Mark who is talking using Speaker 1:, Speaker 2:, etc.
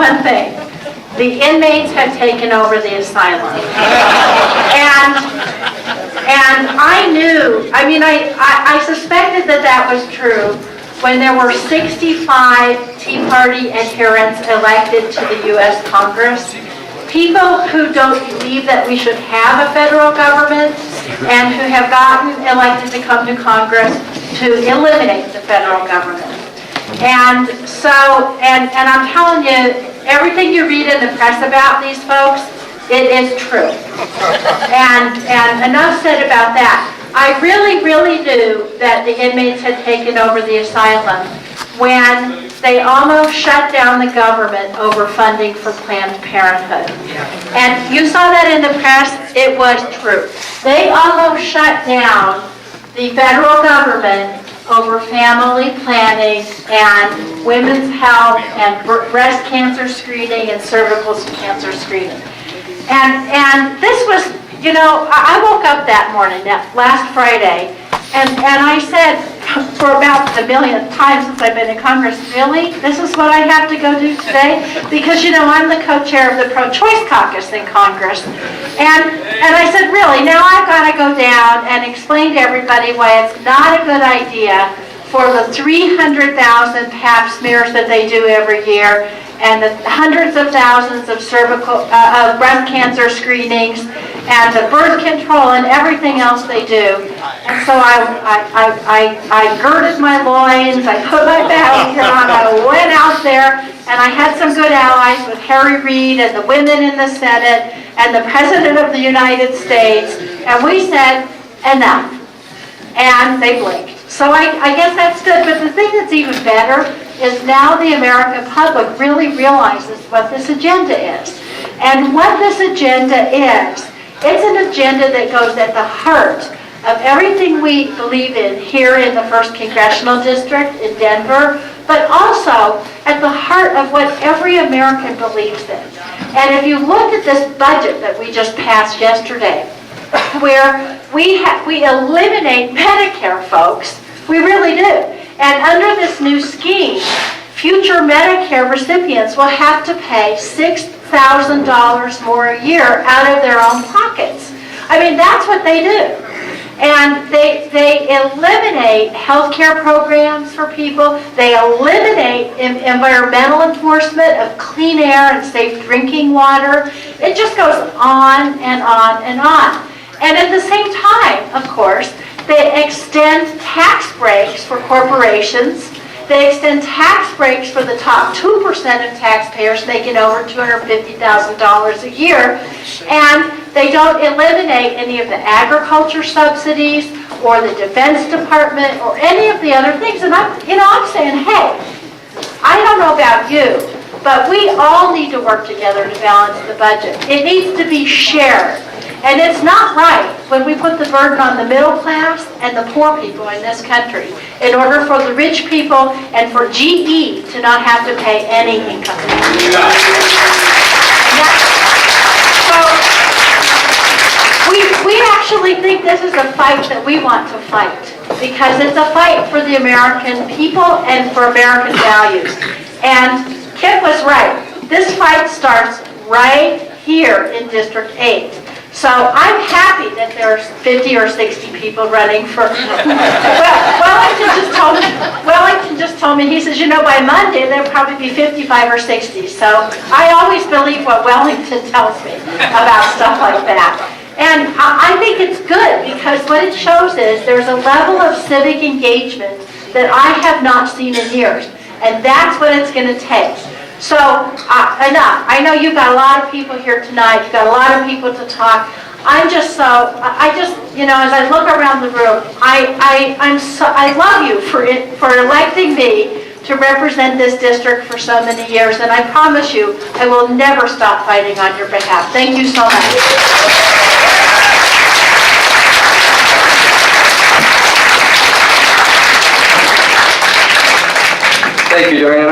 Speaker 1: one thing. The inmates had taken over the asylum. And I knew, I suspected that that was true when there were 65 Tea Party adherents elected to the U.S. Congress. People who don't believe that we should have a federal government and who have gotten elected to come to Congress to eliminate the federal government. And so, and I'm telling you, everything you read in the press about these folks, it is true. And enough said about that. I really knew that the inmates had taken over the asylum when they almost shut down the government over funding for Planned Parenthood. And you saw that in the press, it was true. They almost shut down the federal government over family planning and women's health and breast cancer screening and cervical cancer screening. And this was, you know, I woke up that morning, last Friday, and I said, for about the millionth time since I've been in Congress, really? This is what I have to go do today? Because, you know, I'm the co-chair of the pro-choice caucus in Congress. And I said, really, now I've got to go down and explain to everybody why it's not a good idea for the 300,000 pap smears that they do every year and the hundreds of thousands of breast cancer screenings and the birth control and everything else they do. And so I girded my loins, I put my bag on, I went out there, and I had some good allies with Harry Reid and the women in the Senate and the President of the United States, and we said, enough. And they blinked. So I guess that's good, but the thing that's even better is now the American public really realizes what this agenda is. And what this agenda is, it's an agenda that goes at the heart of everything we believe in here in the 1st Congressional District in Denver, but also at the heart of what every American believes in. And if you look at this budget that we just passed yesterday, where we eliminate Medicare, folks, we really do. And under this new scheme, future Medicare recipients will have to pay $6,000 more a year out of their own pockets. I mean, that's what they do. And they eliminate health care programs for people. They eliminate environmental enforcement of clean air and safe drinking water. It just goes on and on and on. And at the same time, of course, they extend tax breaks for corporations. They extend tax breaks for the top 2% of taxpayers making over $250,000 a year. And they don't eliminate any of the agriculture subsidies or the Defense Department or any of the other things. And I'm saying, hey, I don't know about you, but we all need to work together to balance the budget. It needs to be shared. And it's not right when we put the burden on the middle class and the poor people in this country in order for the rich people and for GE to not have to pay any income tax. So we actually think this is a fight that we want to fight because it's a fight for the American people and for American values. And Kit was right. This fight starts right here in District 8. So I'm happy that there's 50 or 60 people running for, Wellington just told me, he says, you know, by Monday there'll probably be 55 or 60. So I always believe what Wellington tells me about stuff like that. And I think it's good because what it shows is there's a level of civic engagement that I have not seen in years. And that's what it's going to take. So, enough. I know you've got a lot of people here tonight. You've got a lot of people to talk. I just, you know, as I look around the room, I love you for electing me to represent this district for so many years, and I promise you, I will never stop fighting on your behalf. Thank you so much.
Speaker 2: Thank you, Diana.